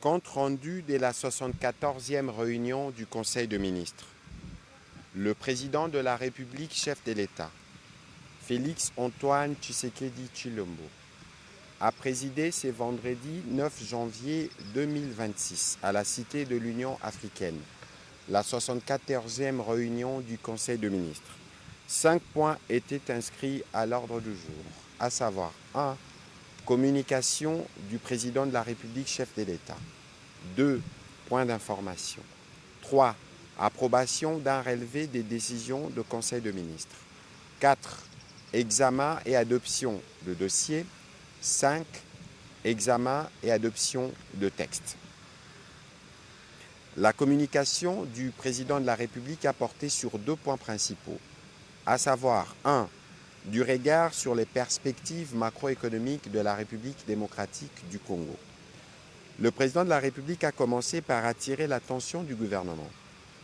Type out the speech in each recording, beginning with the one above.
Compte rendu de la 74e réunion du Conseil de ministres. Le président de la République, chef de l'État, Félix Antoine Tshisekedi Tshilombo, a présidé ce vendredi 9 janvier 2026 à la Cité de l'Union africaine, la 74e réunion du Conseil de ministres. 5 points étaient inscrits à l'ordre du jour, à savoir 1. Communication du président de la République, chef de l'État. 2. Points d'information. 3. Approbation d'un relevé des décisions de Conseil de ministres. 4. Examen et adoption de dossiers. 5. Examen et adoption de textes. La communication du président de la République a porté sur 2 points principaux, à savoir 1. Du regard sur les perspectives macroéconomiques de la République démocratique du Congo. Le président de la République a commencé par attirer l'attention du gouvernement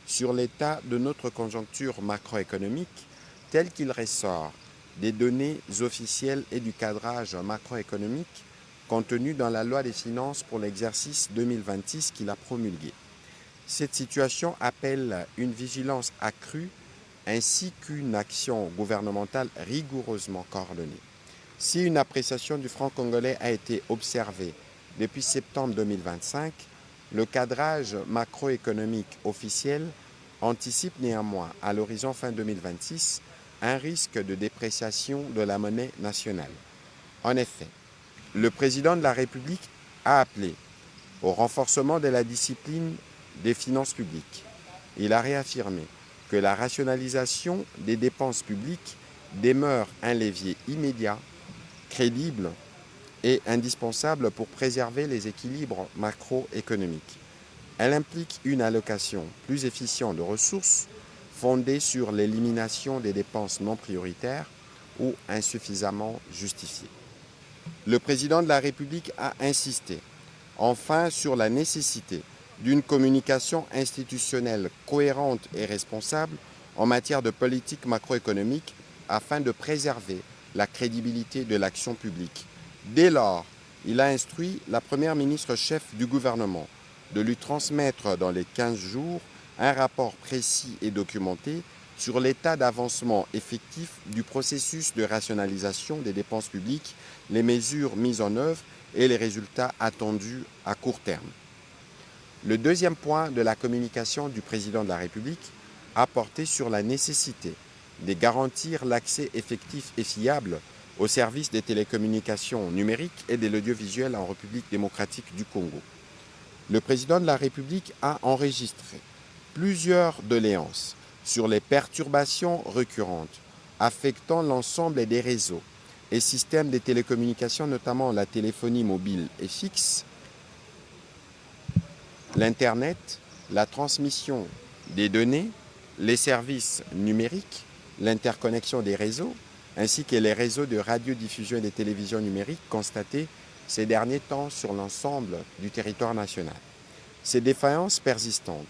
sur l'état de notre conjoncture macroéconomique tel qu'il ressort des données officielles et du cadrage macroéconomique contenu dans la loi des finances pour l'exercice 2026 qu'il a promulguée. Cette situation appelle une vigilance accrue ainsi qu'une action gouvernementale rigoureusement coordonnée. Si une appréciation du franc congolais a été observée depuis septembre 2025, le cadrage macroéconomique officiel anticipe néanmoins à l'horizon fin 2026 un risque de dépréciation de la monnaie nationale. En effet, le président de la République a appelé au renforcement de la discipline des finances publiques. Il a réaffirmé que la rationalisation des dépenses publiques demeure un levier immédiat, crédible et indispensable pour préserver les équilibres macroéconomiques. Elle implique une allocation plus efficiente de ressources fondée sur l'élimination des dépenses non prioritaires ou insuffisamment justifiées. Le président de la République a insisté enfin sur la nécessité d'une communication institutionnelle cohérente et responsable en matière de politique macroéconomique afin de préserver la crédibilité de l'action publique. Dès lors, il a instruit la première ministre chef du gouvernement de lui transmettre dans les 15 jours un rapport précis et documenté sur l'état d'avancement effectif du processus de rationalisation des dépenses publiques, les mesures mises en œuvre et les résultats attendus à court terme. Le deuxième point de la communication du président de la République a porté sur la nécessité de garantir l'accès effectif et fiable aux services des télécommunications numériques et de l'audiovisuel en République démocratique du Congo. Le président de la République a enregistré plusieurs doléances sur les perturbations récurrentes affectant l'ensemble des réseaux et systèmes de télécommunications, notamment la téléphonie mobile et fixe, l'Internet, la transmission des données, les services numériques, l'interconnexion des réseaux, ainsi que les réseaux de radiodiffusion et de télévision numérique constatés ces derniers temps sur l'ensemble du territoire national. Ces défaillances persistantes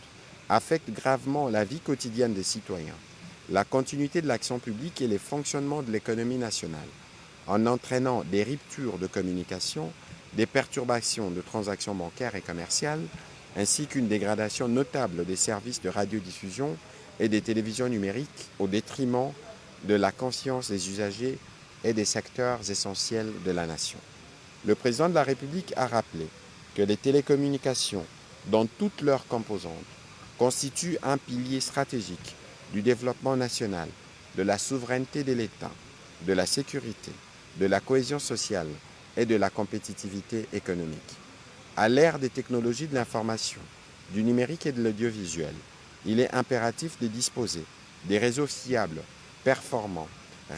affectent gravement la vie quotidienne des citoyens, la continuité de l'action publique et les fonctionnements de l'économie nationale, en entraînant des ruptures de communication, des perturbations de transactions bancaires et commerciales, ainsi qu'une dégradation notable des services de radiodiffusion et des télévisions numériques au détriment de la conscience des usagers et des secteurs essentiels de la nation. Le président de la République a rappelé que les télécommunications, dans toutes leurs composantes, constituent un pilier stratégique du développement national, de la souveraineté de l'État, de la sécurité, de la cohésion sociale et de la compétitivité économique. À l'ère des technologies de l'information, du numérique et de l'audiovisuel, il est impératif de disposer des réseaux fiables, performants,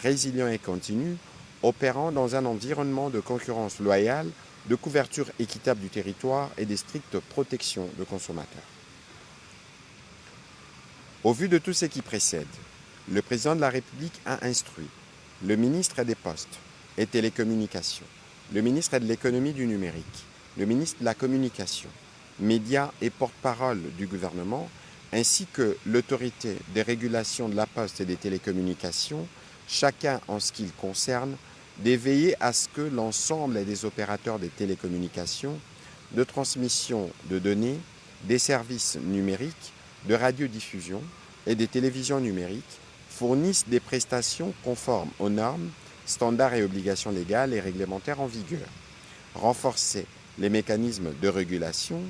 résilients et continus, opérant dans un environnement de concurrence loyale, de couverture équitable du territoire et de stricte protection des consommateurs. Au vu de tout ce qui précède, le président de la République a instruit le ministre des Postes et Télécommunications, le ministre de l'Économie du numérique, le ministre de la Communication, médias et porte-parole du gouvernement, ainsi que l'autorité des régulations de la Poste et des télécommunications, chacun en ce qui le concerne, de veiller à ce que l'ensemble des opérateurs des télécommunications de transmission de données, des services numériques, de radiodiffusion et des télévisions numériques fournissent des prestations conformes aux normes, standards et obligations légales et réglementaires en vigueur. Renforcer les mécanismes de régulation,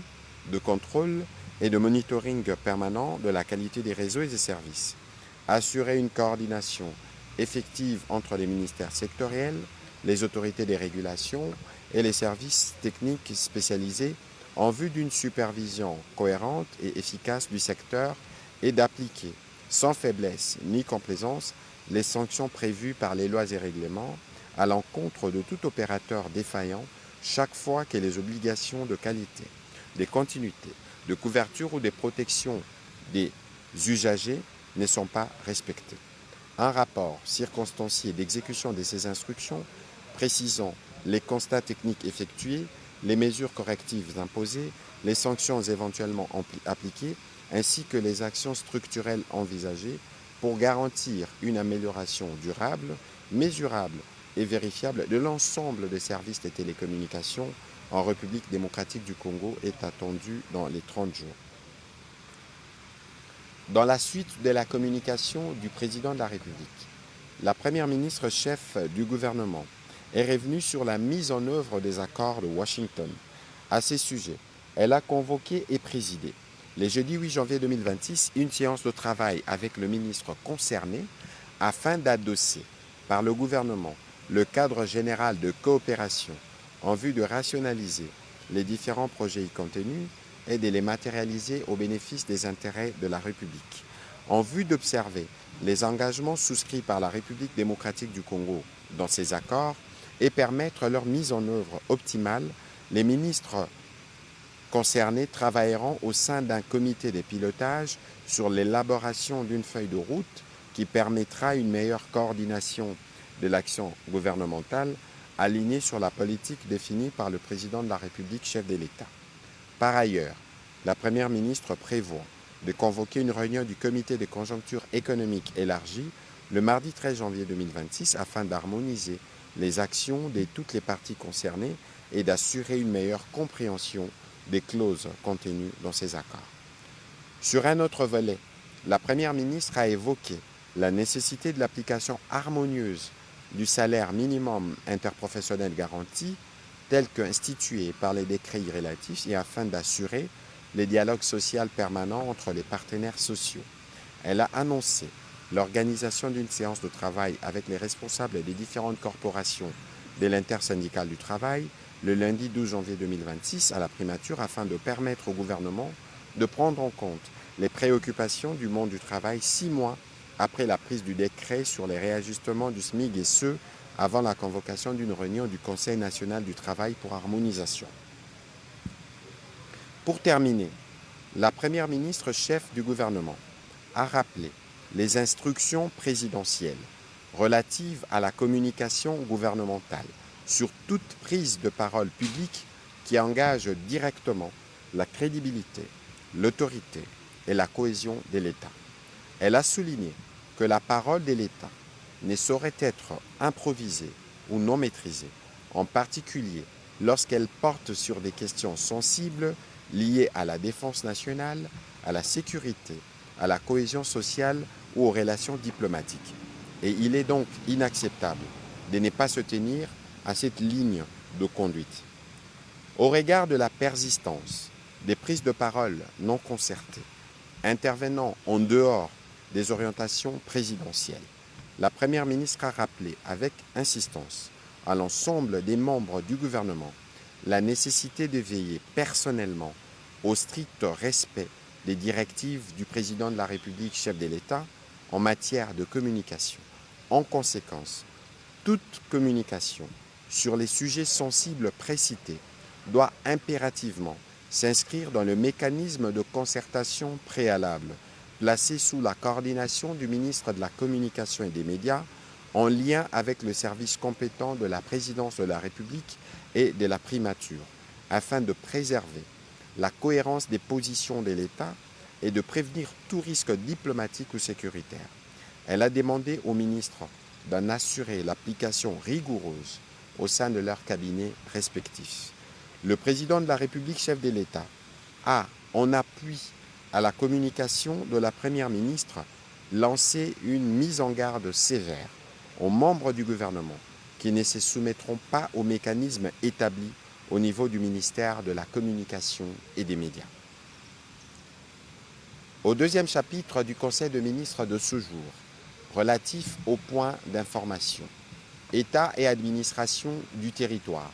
de contrôle et de monitoring permanent de la qualité des réseaux et des services. Assurer une coordination effective entre les ministères sectoriels, les autorités des régulations et les services techniques spécialisés en vue d'une supervision cohérente et efficace du secteur et d'appliquer sans faiblesse ni complaisance les sanctions prévues par les lois et règlements à l'encontre de tout opérateur défaillant chaque fois que les obligations de qualité, de continuité, de couverture ou de protection des usagers ne sont pas respectées. Un rapport circonstancié d'exécution de ces instructions précisant les constats techniques effectués, les mesures correctives imposées, les sanctions éventuellement appliquées, ainsi que les actions structurelles envisagées pour garantir une amélioration durable, mesurable et vérifiable de l'ensemble des services de télécommunications en République démocratique du Congo est attendu dans les 30 jours. Dans la suite de la communication du président de la République, la première ministre chef du gouvernement est revenue sur la mise en œuvre des accords de Washington. À ce sujet, elle a convoqué et présidé, le jeudi 8 janvier 2026, une séance de travail avec le ministre concerné afin d'adosser par le gouvernement le cadre général de coopération en vue de rationaliser les différents projets y contenus et de les matérialiser au bénéfice des intérêts de la République. En vue d'observer les engagements souscrits par la République démocratique du Congo dans ces accords et permettre leur mise en œuvre optimale, les ministres concernés travailleront au sein d'un comité de pilotage sur l'élaboration d'une feuille de route qui permettra une meilleure coordination de l'action gouvernementale alignée sur la politique définie par le président de la République, chef de l'État. Par ailleurs, la Première ministre prévoit de convoquer une réunion du comité de conjoncture économique élargie le mardi 13 janvier 2026 afin d'harmoniser les actions de toutes les parties concernées et d'assurer une meilleure compréhension des clauses contenues dans ces accords. Sur un autre volet, la Première ministre a évoqué la nécessité de l'application harmonieuse du salaire minimum interprofessionnel garanti tel qu'institué par les décrets relatifs et afin d'assurer le dialogue social permanent entre les partenaires sociaux. Elle a annoncé l'organisation d'une séance de travail avec les responsables des différentes corporations de l'intersyndicale du travail le lundi 12 janvier 2026 à la primature afin de permettre au gouvernement de prendre en compte les préoccupations du monde du travail 6 mois après la prise du décret sur les réajustements du SMIC et ce, avant la convocation d'une réunion du Conseil national du travail pour harmonisation. Pour terminer, la Première ministre chef du gouvernement a rappelé les instructions présidentielles relatives à la communication gouvernementale sur toute prise de parole publique qui engage directement la crédibilité, l'autorité et la cohésion de l'État. Elle a souligné que la parole de l'État ne saurait être improvisée ou non maîtrisée, en particulier lorsqu'elle porte sur des questions sensibles liées à la défense nationale, à la sécurité, à la cohésion sociale ou aux relations diplomatiques. Et il est donc inacceptable de ne pas se tenir à cette ligne de conduite. Au regard de la persistance des prises de parole non concertées, intervenant en dehors des orientations présidentielles, la Première ministre a rappelé avec insistance à l'ensemble des membres du gouvernement la nécessité de veiller personnellement au strict respect des directives du président de la République, chef de l'État, en matière de communication. En conséquence, toute communication sur les sujets sensibles précités doit impérativement s'inscrire dans le mécanisme de concertation préalable, placé sous la coordination du ministre de la Communication et des Médias, en lien avec le service compétent de la présidence de la République et de la primature, afin de préserver la cohérence des positions de l'État et de prévenir tout risque diplomatique ou sécuritaire. Elle a demandé aux ministres d'en assurer l'application rigoureuse au sein de leurs cabinets respectifs. Le président de la République, chef de l'État, a, en appui à la communication de la Première ministre, lancé une mise en garde sévère aux membres du gouvernement qui ne se soumettront pas aux mécanismes établis au niveau du ministère de la Communication et des Médias. Au deuxième chapitre du Conseil des ministres de ce jour, relatif aux points d'information, État et administration du territoire,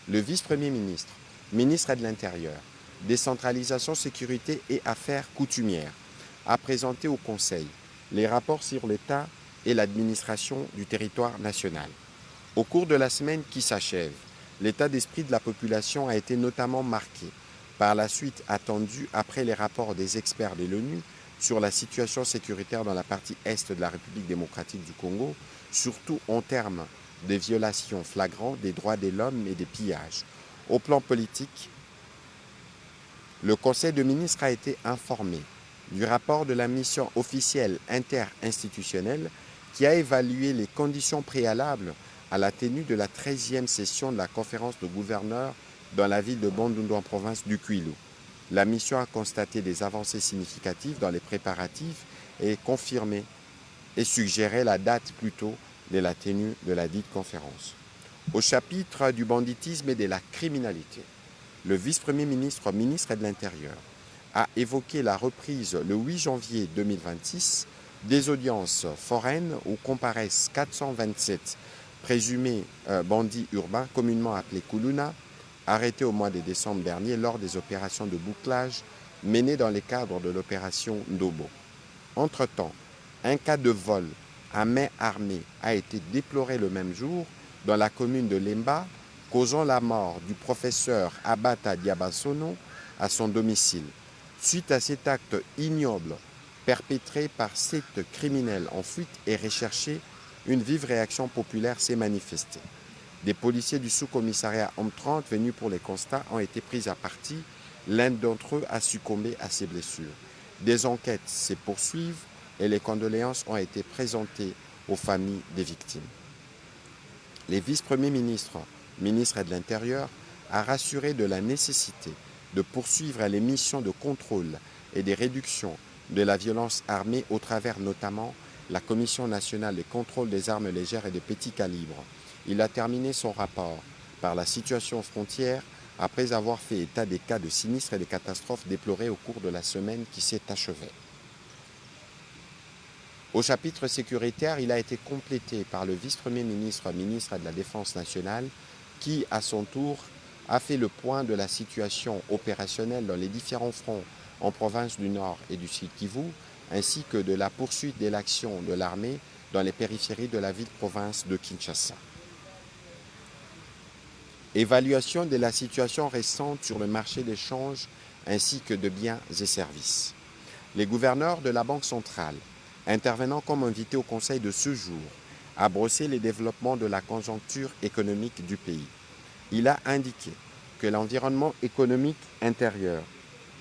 le vice-premier ministre, ministre de l'Intérieur, décentralisation, sécurité et affaires coutumières, a présenté au Conseil les rapports sur l'État et l'administration du territoire national. Au cours de la semaine qui s'achève, l'état d'esprit de la population a été notamment marqué par la suite attendue après les rapports des experts de l'ONU sur la situation sécuritaire dans la partie est de la République démocratique du Congo, surtout en termes de violations flagrantes des droits de l'homme et des pillages. Au plan politique, le Conseil des ministres a été informé du rapport de la mission officielle interinstitutionnelle qui a évalué les conditions préalables à la tenue de la 13e session de la conférence de gouverneurs dans la ville de Bandundu en province du Kwilu. La mission a constaté des avancées significatives dans les préparatifs et confirmé et suggéré la date plutôt de la tenue de la dite conférence. Au chapitre du banditisme et de la criminalité, le vice-premier ministre, ministre de l'Intérieur, a évoqué la reprise le 8 janvier 2026 des audiences foraines où comparaissent 427 présumés bandits urbains, communément appelés Kuluna, arrêtés au mois de décembre dernier lors des opérations de bouclage menées dans le cadre de l'opération Ndobo. Entre-temps, un cas de vol à main armée a été déploré le même jour dans la commune de Lemba, causant la mort du professeur Abata Diabasono à son domicile. Suite à cet acte ignoble perpétré par 7 criminels en fuite et recherché, une vive réaction populaire s'est manifestée. Des policiers du sous-commissariat Homme 30 venus pour les constats ont été pris à partie. L'un d'entre eux a succombé à ses blessures. Des enquêtes se poursuivent et les condoléances ont été présentées aux familles des victimes. Les vice-premiers ministres, ministre de l'Intérieur, a rassuré de la nécessité de poursuivre les missions de contrôle et de réduction de la violence armée au travers notamment la Commission nationale de contrôle des armes légères et de petits calibres. Il a terminé son rapport par la situation aux frontières après avoir fait état des cas de sinistres et de catastrophes déplorés au cours de la semaine qui s'est achevée. Au chapitre sécuritaire, il a été complété par le vice-premier ministre, ministre de la Défense nationale, qui, à son tour, a fait le point de la situation opérationnelle dans les différents fronts en province du Nord et du Sud Kivu, ainsi que de la poursuite de l'action de l'armée dans les périphéries de la ville-province de Kinshasa. Évaluation de la situation récente sur le marché des changes ainsi que de biens et services. Les gouverneurs de la Banque centrale, intervenant comme invités au Conseil de ce jour, a brossé les développements de la conjoncture économique du pays. Il a indiqué que l'environnement économique intérieur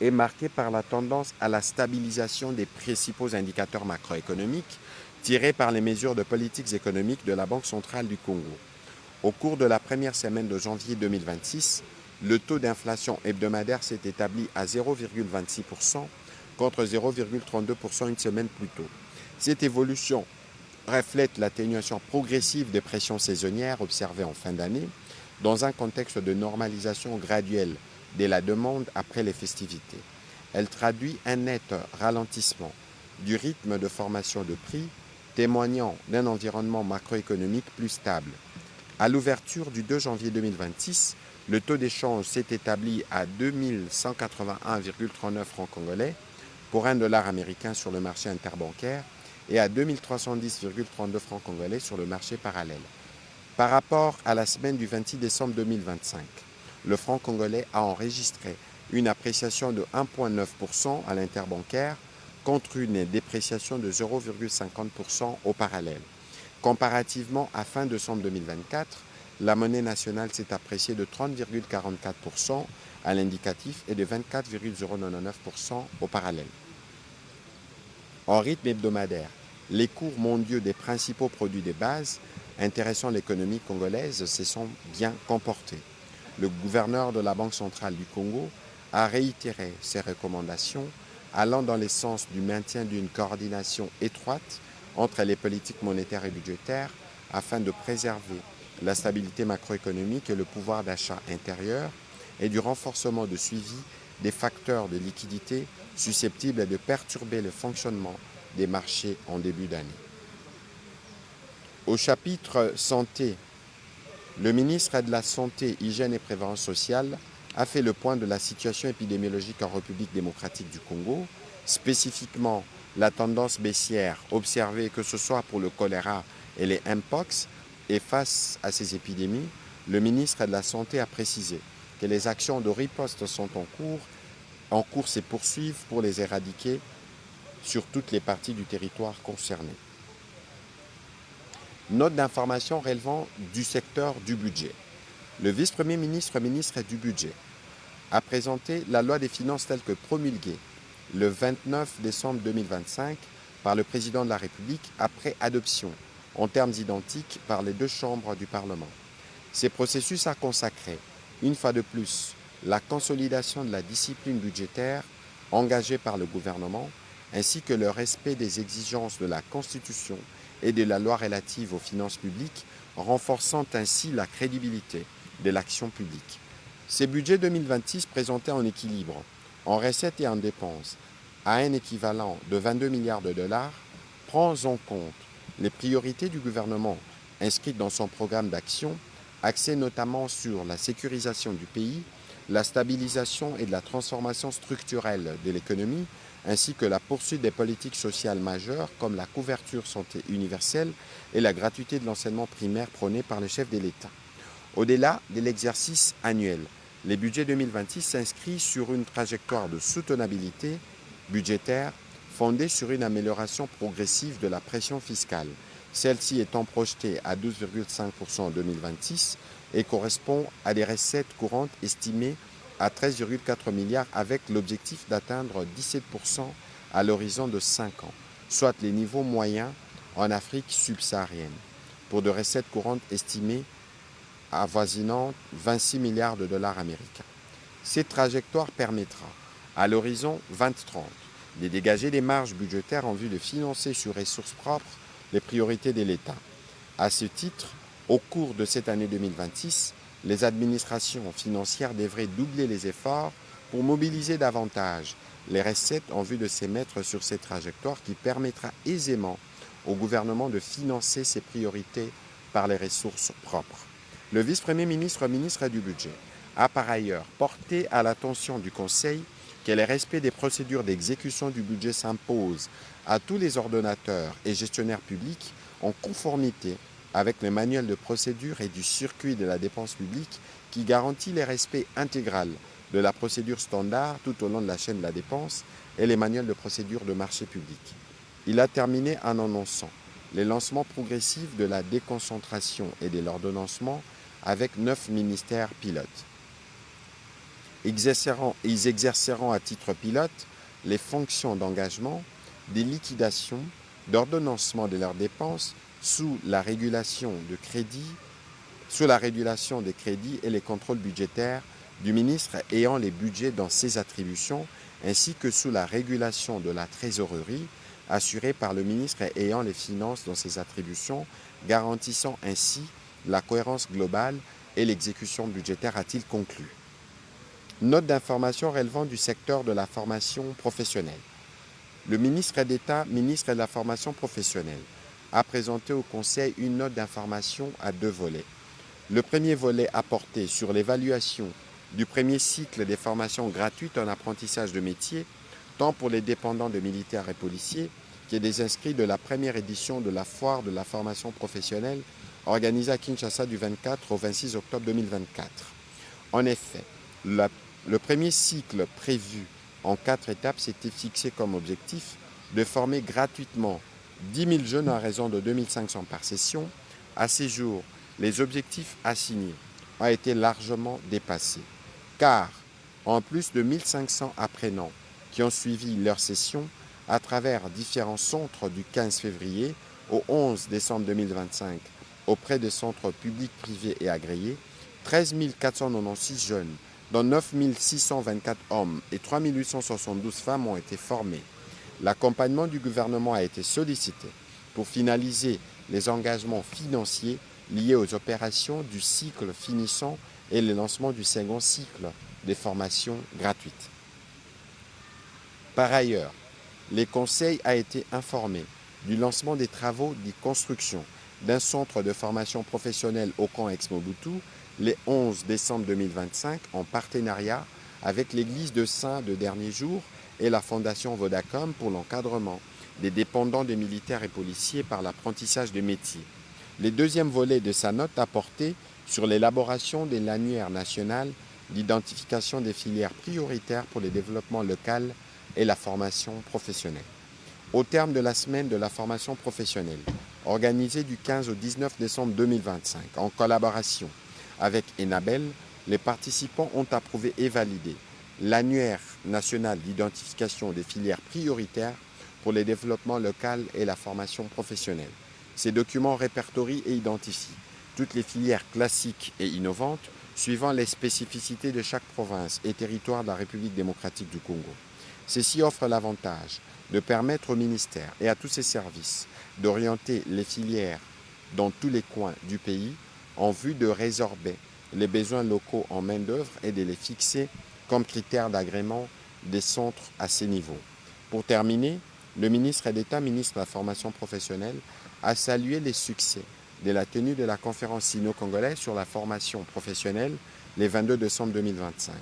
est marqué par la tendance à la stabilisation des principaux indicateurs macroéconomiques tirés par les mesures de politiques économiques de la Banque centrale du Congo. Au cours de la première semaine de janvier 2026, le taux d'inflation hebdomadaire s'est établi à 0,26% contre 0,32% une semaine plus tôt. Cette évolution reflète l'atténuation progressive des pressions saisonnières observées en fin d'année dans un contexte de normalisation graduelle de la demande après les festivités. Elle traduit un net ralentissement du rythme de formation de prix, témoignant d'un environnement macroéconomique plus stable. À l'ouverture du 2 janvier 2026, le taux d'échange s'est établi à 2181,39 francs congolais pour $1 américain sur le marché interbancaire et à 2310,32 francs congolais sur le marché parallèle. Par rapport à la semaine du 26 décembre 2025, le franc congolais a enregistré une appréciation de 1,9% à l'interbancaire contre une dépréciation de 0,50% au parallèle. Comparativement à fin décembre 2024, la monnaie nationale s'est appréciée de 30,44% à l'indicatif et de 24,099% au parallèle. En rythme hebdomadaire, les cours mondiaux des principaux produits de base intéressant l'économie congolaise se sont bien comportés. le gouverneur de la Banque centrale du Congo a réitéré ses recommandations allant dans le sens du maintien d'une coordination étroite entre les politiques monétaires et budgétaires afin de préserver la stabilité macroéconomique et le pouvoir d'achat intérieur et du renforcement de suivi des facteurs de liquidité susceptibles de perturber le fonctionnement des marchés en début d'année. Au chapitre santé, le ministre de la Santé, Hygiène et Prévention sociale a fait le point de la situation épidémiologique en République démocratique du Congo, spécifiquement la tendance baissière observée que ce soit pour le choléra et les mpox. Et face à ces épidémies, le ministre de la Santé a précisé que les actions de riposte sont en cours et poursuivent pour les éradiquer sur toutes les parties du territoire concerné. Note d'information relevant du secteur du budget. Le vice-premier ministre, ministre du budget, a présenté la loi des finances telle que promulguée le 29 décembre 2025 par le président de la République après adoption en termes identiques par les deux chambres du Parlement. Ces processus a consacré, une fois de plus, la consolidation de la discipline budgétaire engagée par le gouvernement, ainsi que le respect des exigences de la Constitution et de la loi relative aux finances publiques, renforçant ainsi la crédibilité de l'action publique. Ces budgets 2026 présentés en équilibre, en recettes et en dépenses, à un équivalent de 22 milliards de dollars, prend en compte les priorités du gouvernement inscrites dans son programme d'action, axées notamment sur la sécurisation du pays, la stabilisation et de la transformation structurelle de l'économie, ainsi que la poursuite des politiques sociales majeures comme la couverture santé universelle et la gratuité de l'enseignement primaire prônée par le chef de l'État. Au-delà de l'exercice annuel, les budgets 2026 s'inscrivent sur une trajectoire de soutenabilité budgétaire fondée sur une amélioration progressive de la pression fiscale, celle-ci étant projetée à 12,5% en 2026 et correspond à des recettes courantes estimées à 13,4 milliards avec l'objectif d'atteindre 17% à l'horizon de 5 ans, soit les niveaux moyens en Afrique subsaharienne, pour de recettes courantes estimées avoisinant 26 milliards de dollars américains. Cette trajectoire permettra, à l'horizon 2030, de dégager des marges budgétaires en vue de financer sur ressources propres les priorités de l'État. À ce titre, au cours de cette année 2026, les administrations financières devraient doubler les efforts pour mobiliser davantage les recettes en vue de se mettre sur cette trajectoire qui permettra aisément au gouvernement de financer ses priorités par les ressources propres. Le vice-premier ministre, ministre du Budget, a par ailleurs porté à l'attention du Conseil que le respect des procédures d'exécution du budget s'impose à tous les ordonnateurs et gestionnaires publics en conformité avec le manuel de procédure et du circuit de la dépense publique qui garantit le respect intégral de la procédure standard tout au long de la chaîne de la dépense et les manuels de procédure de marché public. Il a terminé en annonçant le lancement progressif de la déconcentration et de l'ordonnancement avec 9 ministères pilotes. Ils exerceront à titre pilote les fonctions d'engagement, des liquidations, d'ordonnancement de leurs dépenses sous la régulation des crédits et les contrôles budgétaires du ministre ayant les budgets dans ses attributions, ainsi que sous la régulation de la trésorerie assurée par le ministre ayant les finances dans ses attributions, garantissant ainsi la cohérence globale et l'exécution budgétaire, a-t-il conclu. Note d'information relevant du secteur de la formation professionnelle. Le ministre d'État, ministre de la formation professionnelle, a présenté au Conseil une note d'information à 2 volets. Le premier volet a porté sur l'évaluation du premier cycle des formations gratuites en apprentissage de métier, tant pour les dépendants de militaires et policiers que des inscrits de la première édition de la foire de la formation professionnelle organisée à Kinshasa du 24 au 26 octobre 2024. En effet, le premier cycle prévu en 4 étapes s'était fixé comme objectif de former gratuitement 10 000 jeunes à raison de 2 500 par session. À ces jours, les objectifs assignés ont été largement dépassés, car en plus de 1 500 apprenants qui ont suivi leur session à travers différents centres du 15 février au 11 décembre 2025 auprès des centres publics, privés et agréés, 13 496 jeunes, dont 9 624 hommes et 3 872 femmes ont été formés. L'accompagnement du gouvernement a été sollicité pour finaliser les engagements financiers liés aux opérations du cycle finissant et le lancement du second cycle des formations gratuites. Par ailleurs, le Conseil a été informé du lancement des travaux de construction d'un centre de formation professionnelle au camp Ex-Mobutu le 11 décembre 2025 en partenariat avec l'église de Saint de Dernier Jour et la fondation Vodacom pour l'encadrement des dépendants des militaires et policiers par l'apprentissage des métiers. Le deuxième volet de sa note a porté sur l'élaboration de l'annuaire national d'identification des filières prioritaires pour le développement local et la formation professionnelle. Au terme de la semaine de la formation professionnelle, organisée du 15 au 19 décembre 2025, en collaboration avec Enabel, les participants ont approuvé et validé l'annuaire national d'identification des filières prioritaires pour le développement local et la formation professionnelle. Ces documents répertorient et identifient toutes les filières classiques et innovantes suivant les spécificités de chaque province et territoire de la République démocratique du Congo. Ceci offre l'avantage de permettre au ministère et à tous ses services d'orienter les filières dans tous les coins du pays en vue de résorber les besoins locaux en main-d'œuvre et de les fixer comme critères d'agrément des centres à ces niveaux. Pour terminer, le ministre d'État, ministre de la Formation professionnelle, a salué les succès de la tenue de la conférence sino-congolaise sur la formation professionnelle le 22 décembre 2025.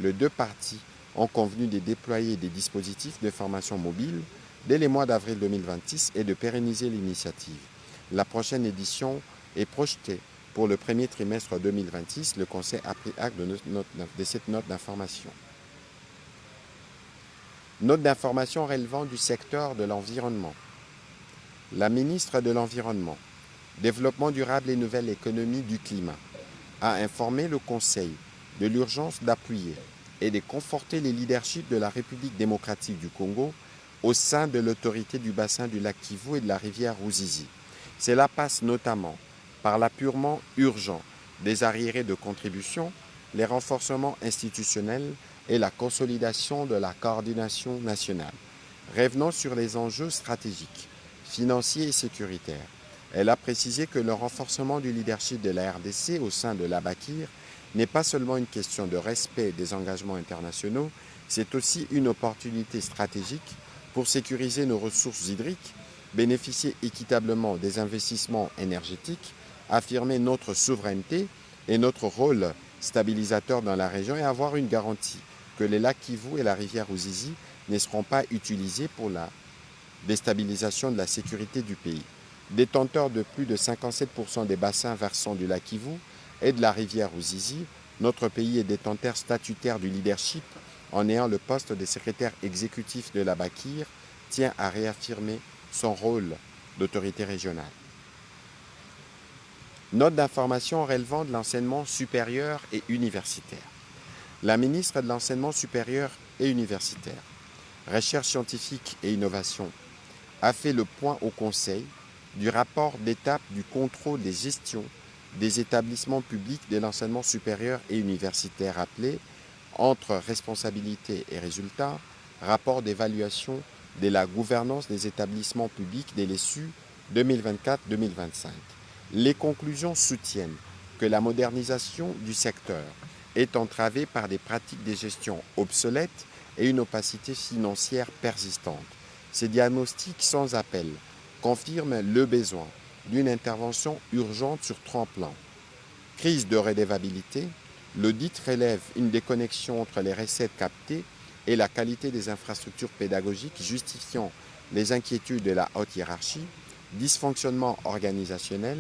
Les deux parties ont convenu de déployer des dispositifs de formation mobile dès les mois d'avril 2026 et de pérenniser l'initiative. La prochaine édition est projetée pour le premier trimestre 2026. Le Conseil a pris acte de cette note d'information. Note d'information relevant du secteur de l'environnement. La ministre de l'Environnement, Développement durable et nouvelle économie du climat a informé le Conseil de l'urgence d'appuyer et de conforter les leaderships de la République démocratique du Congo au sein de l'autorité du bassin du lac Kivu et de la rivière Ruzizi. Cela passe notamment par l'appurement urgent des arriérés de contribution, les renforcements institutionnels et la consolidation de la coordination nationale. Revenons sur les enjeux stratégiques, financiers et sécuritaires. Elle a précisé que le renforcement du leadership de la RDC au sein de l'Abakir n'est pas seulement une question de respect des engagements internationaux, c'est aussi une opportunité stratégique pour sécuriser nos ressources hydriques, bénéficier équitablement des investissements énergétiques, affirmer notre souveraineté et notre rôle stabilisateur dans la région et avoir une garantie que les lacs Kivu et la rivière Ruzizi ne seront pas utilisés pour la déstabilisation de la sécurité du pays. Détenteur de plus de 57% des bassins versants du lac Kivu et de la rivière Ruzizi, notre pays est détenteur statutaire du leadership en ayant le poste de secrétaire exécutif de l'Abakir, tient à réaffirmer son rôle d'autorité régionale. Note d'information relevant de l'enseignement supérieur et universitaire. La ministre de l'Enseignement supérieur et universitaire, Recherche scientifique et innovation, a fait le point au Conseil du rapport d'étape du contrôle des gestions des établissements publics de l'enseignement supérieur et universitaire appelé entre responsabilité et résultats, rapport d'évaluation de la gouvernance des établissements publics de l'ESU 2024-2025. Les conclusions soutiennent que la modernisation du secteur est entravée par des pratiques de gestion obsolètes et une opacité financière persistante. Ces diagnostics sans appel confirment le besoin d'une intervention urgente sur 3 plans. Crise de redevabilité, l'audit relève une déconnexion entre les recettes captées et la qualité des infrastructures pédagogiques justifiant les inquiétudes de la haute hiérarchie, dysfonctionnement organisationnel,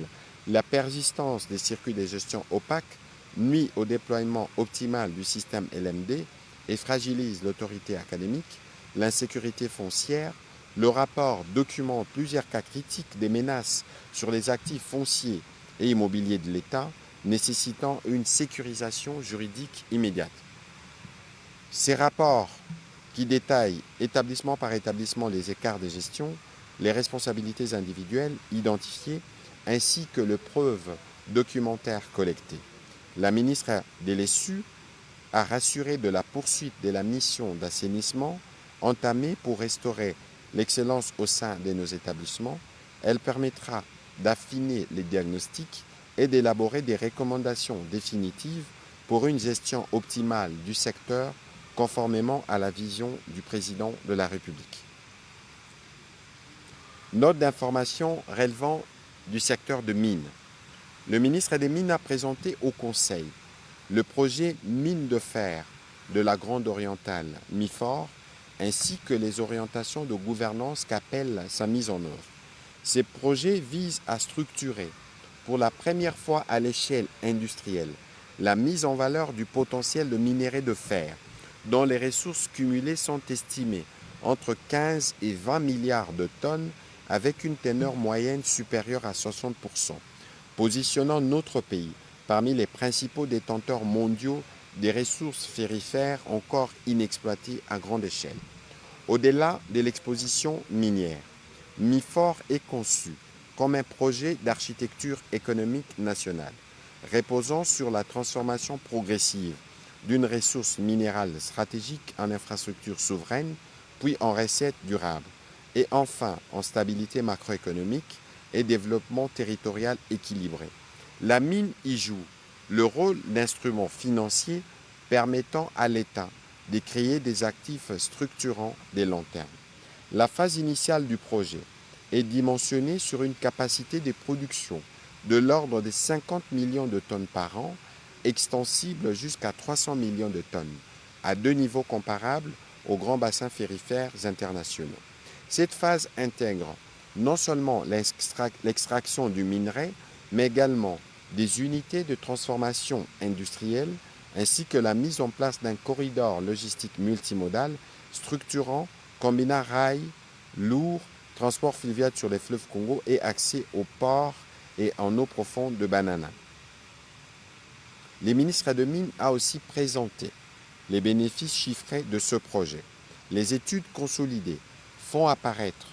la persistance des circuits de gestion opaques nuit au déploiement optimal du système LMD et fragilise l'autorité académique, l'insécurité foncière. Le rapport documente plusieurs cas critiques des menaces sur les actifs fonciers et immobiliers de l'État, nécessitant une sécurisation juridique immédiate. Ces rapports qui détaillent établissement par établissement les écarts de gestion, les responsabilités individuelles identifiées, ainsi que les preuves documentaires collectées. La ministre Delessu a rassuré de la poursuite de la mission d'assainissement entamée pour restaurer l'excellence au sein de nos établissements. Elle permettra d'affiner les diagnostics et d'élaborer des recommandations définitives pour une gestion optimale du secteur conformément à la vision du président de la République. Note d'information relevant du secteur de mines. Le ministre des Mines a présenté au Conseil le projet mine de fer de la Grande Orientale, MIFOR, ainsi que les orientations de gouvernance qu'appelle sa mise en œuvre. Ces projets visent à structurer, pour la première fois à l'échelle industrielle, la mise en valeur du potentiel de minerai de fer, dont les ressources cumulées sont estimées entre 15 et 20 milliards de tonnes avec une teneur moyenne supérieure à 60%, positionnant notre pays parmi les principaux détenteurs mondiaux des ressources ferrifères encore inexploitées à grande échelle. Au-delà de l'exposition minière, MIFOR est conçu comme un projet d'architecture économique nationale, reposant sur la transformation progressive d'une ressource minérale stratégique en infrastructure souveraine, puis en recette durable, et enfin en stabilité macroéconomique et développement territorial équilibré. La mine y joue le rôle d'instrument financier permettant à l'État de créer des actifs structurants de long terme. La phase initiale du projet est dimensionnée sur une capacité de production de l'ordre de 50 millions de tonnes par an, extensible jusqu'à 300 millions de tonnes, à deux niveaux comparables aux grands bassins ferrifères internationaux. Cette phase intègre non seulement l'extraction du minerai, mais également des unités de transformation industrielle ainsi que la mise en place d'un corridor logistique multimodal structurant, combinant rail, lourd, transport fluvial sur les fleuves Congo et accès aux ports et en eau profonde de Banana. Le ministre de Mines a aussi présenté les bénéfices chiffrés de ce projet. Les études consolidées font apparaître,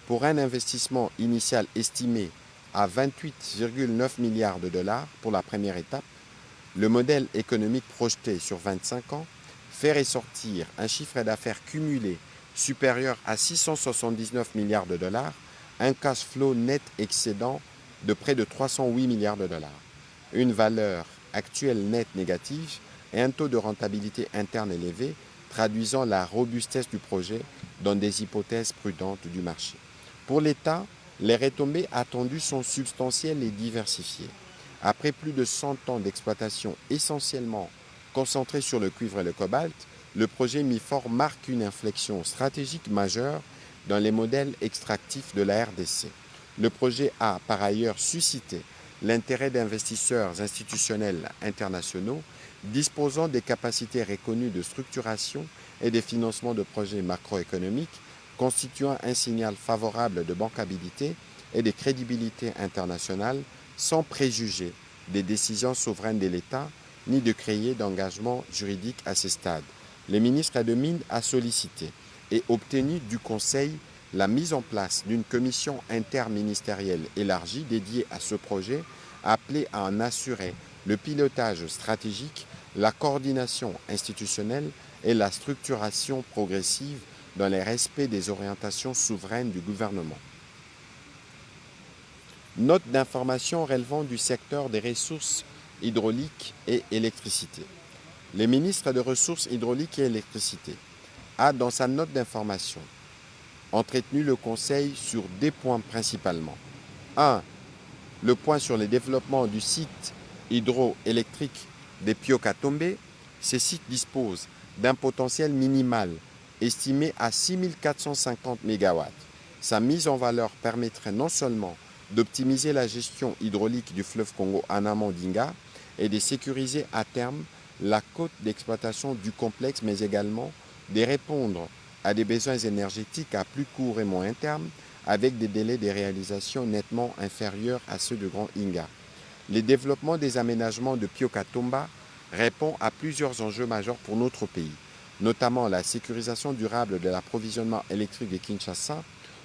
pour un investissement initial estimé à 28,9 milliards de dollars pour la première étape, le modèle économique projeté sur 25 ans fait ressortir un chiffre d'affaires cumulé supérieur à 679 milliards de dollars, un cash flow net excédent de près de 308 milliards de dollars, une valeur actuelle nette négative et un taux de rentabilité interne élevé, traduisant la robustesse du projet dans des hypothèses prudentes du marché. Pour l'État, les retombées attendues sont substantielles et diversifiées. Après plus de 100 ans d'exploitation essentiellement concentrée sur le cuivre et le cobalt, le projet MIFOR marque une inflexion stratégique majeure dans les modèles extractifs de la RDC. Le projet a par ailleurs suscité l'intérêt d'investisseurs institutionnels internationaux disposant des capacités reconnues de structuration et de financement de projets macroéconomiques, constituant un signal favorable de bancabilité et de crédibilité internationale sans préjuger des décisions souveraines de l'État ni de créer d'engagement juridique à ce stade. Le ministre de Mines a sollicité et obtenu du Conseil la mise en place d'une commission interministérielle élargie dédiée à ce projet, appelée à en assurer le pilotage stratégique, la coordination institutionnelle et la structuration progressive dans le respect des orientations souveraines du gouvernement. Note d'information relevant du secteur des ressources hydrauliques et électricité. Le ministre des Ressources hydrauliques et électricité a, dans sa note d'information, entretenu le Conseil sur deux points principalement. 1. Le point sur le développement du site hydroélectrique de Piokatombe. Ce site dispose d'un potentiel minimal estimé à 6450 MW. Sa mise en valeur permettrait non seulement d'optimiser la gestion hydraulique du fleuve Congo en amont d'Inga et de sécuriser à terme la cote d'exploitation du complexe, mais également de répondre à des besoins énergétiques à plus court et moyen terme avec des délais de réalisation nettement inférieurs à ceux de Grand Inga. Le développement des aménagements de Piokatomba répond à plusieurs enjeux majeurs pour notre pays, notamment la sécurisation durable de l'approvisionnement électrique de Kinshasa,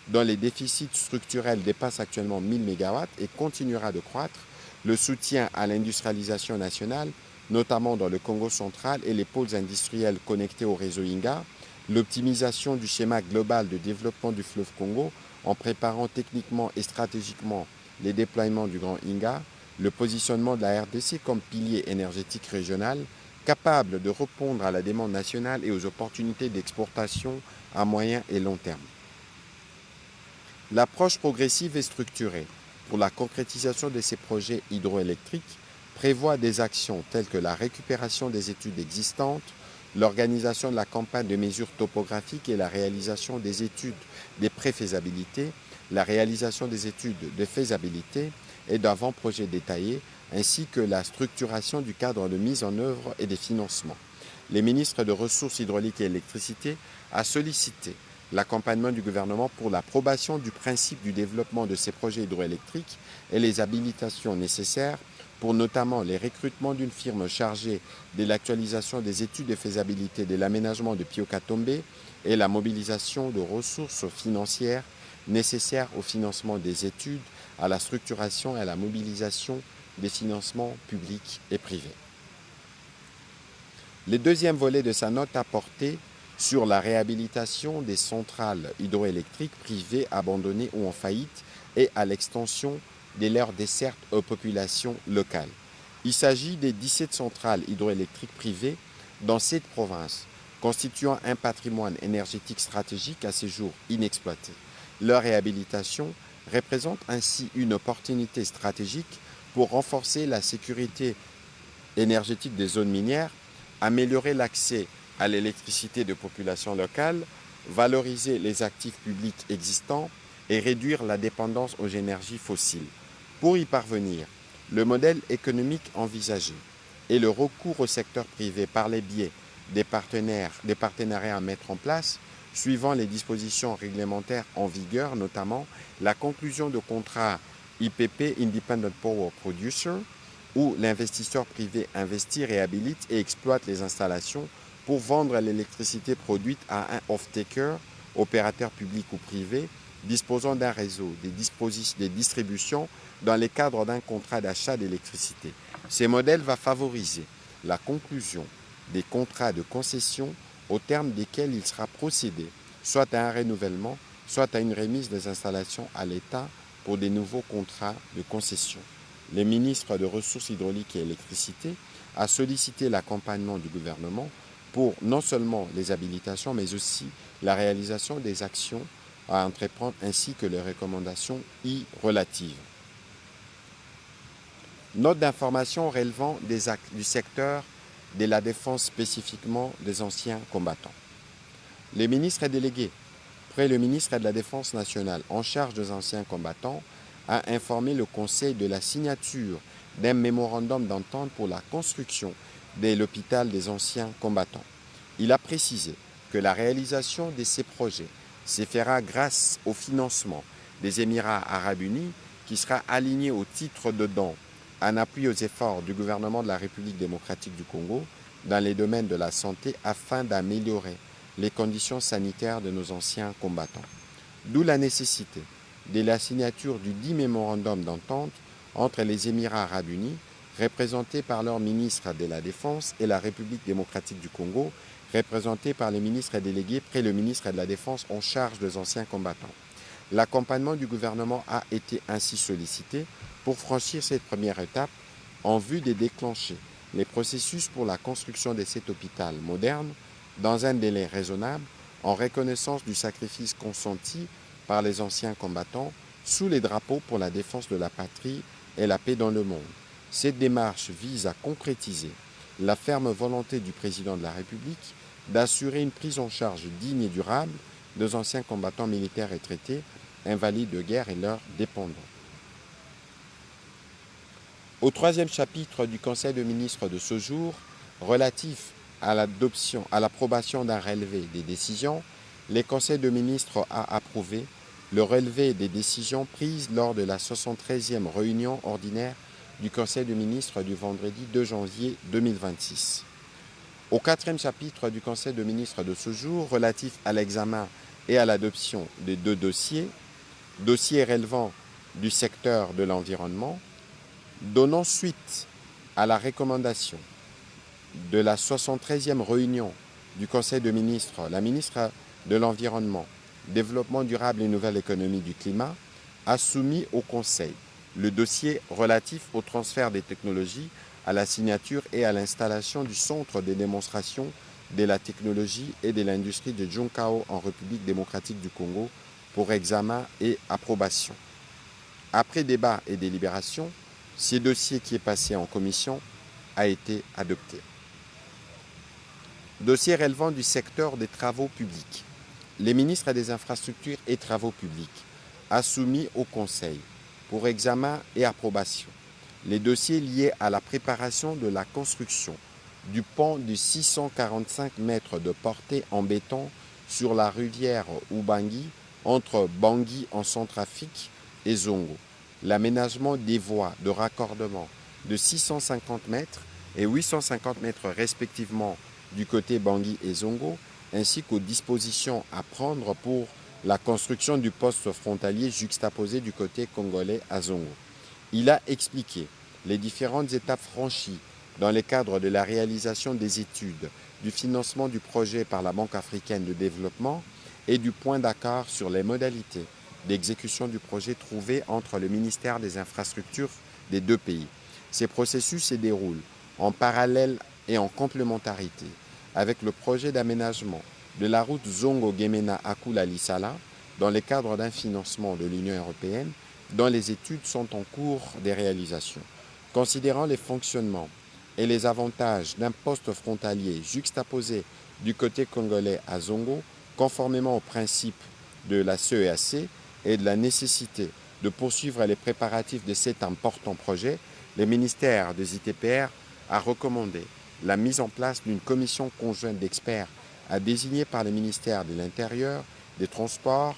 dont les déficits structurels dépassent actuellement 1000 MW et continuera de croître, le soutien à l'industrialisation nationale, notamment dans le Congo central et les pôles industriels connectés au réseau Inga, l'optimisation du schéma global de développement du fleuve Congo en préparant techniquement et stratégiquement les déploiements du Grand Inga, le positionnement de la RDC comme pilier énergétique régional, capable de répondre à la demande nationale et aux opportunités d'exportation à moyen et long terme. L'approche progressive et structurée pour la concrétisation de ces projets hydroélectriques prévoit des actions telles que la récupération des études existantes, l'organisation de la campagne de mesures topographiques et la réalisation des études de préfaisabilité, la réalisation des études de faisabilité et d'avant-projets détaillés, ainsi que la structuration du cadre de mise en œuvre et des financements. Les ministres de Ressources hydrauliques et électricité a sollicité l'accompagnement du gouvernement pour l'approbation du principe du développement de ces projets hydroélectriques et les habilitations nécessaires pour notamment les recrutements d'une firme chargée de l'actualisation des études de faisabilité de l'aménagement de Pioka-Tombé et la mobilisation de ressources financières nécessaires au financement des études, à la structuration et à la mobilisation des financements publics et privés. Le deuxième volet de sa note a porté sur la réhabilitation des centrales hydroélectriques privées abandonnées ou en faillite et à l'extension de leur desserte aux populations locales. Il s'agit des 17 centrales hydroélectriques privées dans 7 provinces, constituant un patrimoine énergétique stratégique à ce jour inexploité. Leur réhabilitation représente ainsi une opportunité stratégique pour renforcer la sécurité énergétique des zones minières, améliorer l'accès à l'électricité de populations locales, valoriser les actifs publics existants et réduire la dépendance aux énergies fossiles. Pour y parvenir, le modèle économique envisagé et le recours au secteur privé par les biais des partenariats à mettre en place, suivant les dispositions réglementaires en vigueur, notamment la conclusion de contrats IPP, Independent Power Producer, où l'investisseur privé investit, réhabilite et exploite les installations pour vendre l'électricité produite à un off-taker, opérateur public ou privé, disposant d'un réseau de distribution dans le cadre d'un contrat d'achat d'électricité. Ce modèle va favoriser la conclusion des contrats de concession au terme desquels il sera procédé soit à un renouvellement, soit à une remise des installations à l'État pour des nouveaux contrats de concession. Le ministre de Ressources hydrauliques et électricité a sollicité l'accompagnement du gouvernement pour non seulement les habilitations, mais aussi la réalisation des actions à entreprendre ainsi que les recommandations y relatives. Note d'information relevant du secteur de la défense spécifiquement des anciens combattants. Les ministres délégués près le ministre de la Défense nationale en charge des anciens combattants a informé le Conseil de la signature d'un mémorandum d'entente pour la construction de l'hôpital des anciens combattants. Il a précisé que la réalisation de ces projets se fera grâce au financement des Émirats arabes unis qui sera aligné au titre de don en appui aux efforts du gouvernement de la République démocratique du Congo dans les domaines de la santé afin d'améliorer les conditions sanitaires de nos anciens combattants. D'où la nécessité de la signature du dit mémorandum d'entente entre les Émirats arabes unis, représentés par leur ministre de la Défense, et la République démocratique du Congo, représentés par les ministres délégués près le ministre de la Défense en charge des anciens combattants. L'accompagnement du gouvernement a été ainsi sollicité pour franchir cette première étape en vue de déclencher les processus pour la construction de cet hôpital moderne dans un délai raisonnable en reconnaissance du sacrifice consenti par les anciens combattants sous les drapeaux pour la défense de la patrie et la paix dans le monde. Cette démarche vise à concrétiser la ferme volonté du président de la République d'assurer une prise en charge digne et durable des anciens combattants militaires retraités, invalides de guerre et leurs dépendants. Au troisième chapitre du Conseil des ministres de ce jour, relatif à l'approbation d'un relevé des décisions, le Conseil des ministres a approuvé le relevé des décisions prises lors de la 73e réunion ordinaire du Conseil des ministres du vendredi 2 janvier 2026. Au quatrième chapitre du Conseil des ministres de ce jour, relatif à l'examen et à l'adoption des 2 dossiers relevant du secteur de l'environnement, Donnant suite à la recommandation de la 73e réunion du Conseil de ministres, la ministre de l'Environnement, Développement durable et Nouvelle économie du climat a soumis au Conseil le dossier relatif au transfert des technologies, à la signature et à l'installation du centre de démonstration de la technologie et de l'industrie de Junkao en République démocratique du Congo pour examen et approbation. Après débat et délibération, ce dossier qui est passé en commission a été adopté. Dossier relevant du secteur des travaux publics. Les ministres des Infrastructures et Travaux publics a soumis au Conseil pour examen et approbation les dossiers liés à la préparation de la construction du pont de 645 mètres de portée en béton sur la rivière Ubangi entre Bangui en Centrafrique et Zongo, l'aménagement des voies de raccordement de 650 mètres et 850 mètres respectivement du côté Bangui et Zongo, ainsi qu'aux dispositions à prendre pour la construction du poste frontalier juxtaposé du côté congolais à Zongo. Il a expliqué les différentes étapes franchies dans le cadre de la réalisation des études, du financement du projet par la Banque africaine de développement et du point d'accord sur les modalités d'exécution du projet trouvé entre le ministère des Infrastructures des deux pays. Ces processus se déroulent en parallèle et en complémentarité avec le projet d'aménagement de la route Zongo-Gemena-Akula-Lisala dans le cadre d'un financement de l'Union européenne dont les études sont en cours de réalisation. Considérant les fonctionnements et les avantages d'un poste frontalier juxtaposé du côté congolais à Zongo, conformément aux principes de la CEAC et de la nécessité de poursuivre les préparatifs de cet important projet, le ministère des ITPR a recommandé la mise en place d'une commission conjointe d'experts à désigner par le ministère de l'Intérieur, des Transports,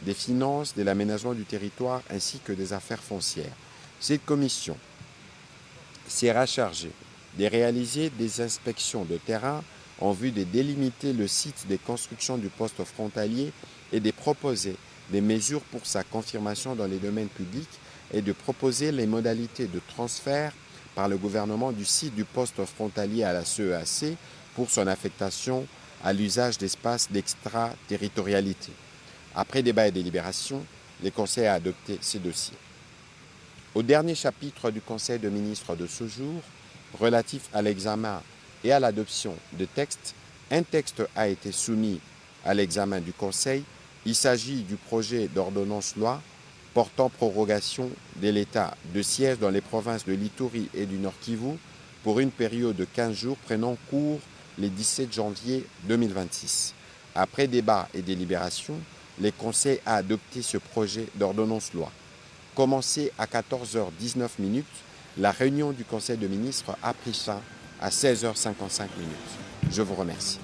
des Finances, de l'Aménagement du territoire ainsi que des Affaires foncières. Cette commission sera chargée de réaliser des inspections de terrain en vue de délimiter le site de construction du poste frontalier et de proposer des mesures pour sa confirmation dans les domaines publics et de proposer les modalités de transfert par le gouvernement du site du poste frontalier à la CEAC pour son affectation à l'usage d'espaces d'extraterritorialité. Après débat et délibération, le Conseil a adopté ces dossiers. Au dernier chapitre du Conseil de ministres de ce jour, relatif à l'examen et à l'adoption de textes, un texte a été soumis à l'examen du Conseil. Il s'agit du projet d'ordonnance-loi portant prorogation de l'état de siège dans les provinces de l'Ituri et du Nord Kivu pour une période de 15 jours prenant cours le 17 janvier 2026. Après débat et délibération, le Conseil a adopté ce projet d'ordonnance-loi. Commencé à 14h19, la réunion du Conseil de ministres a pris fin à 16h55. Je vous remercie.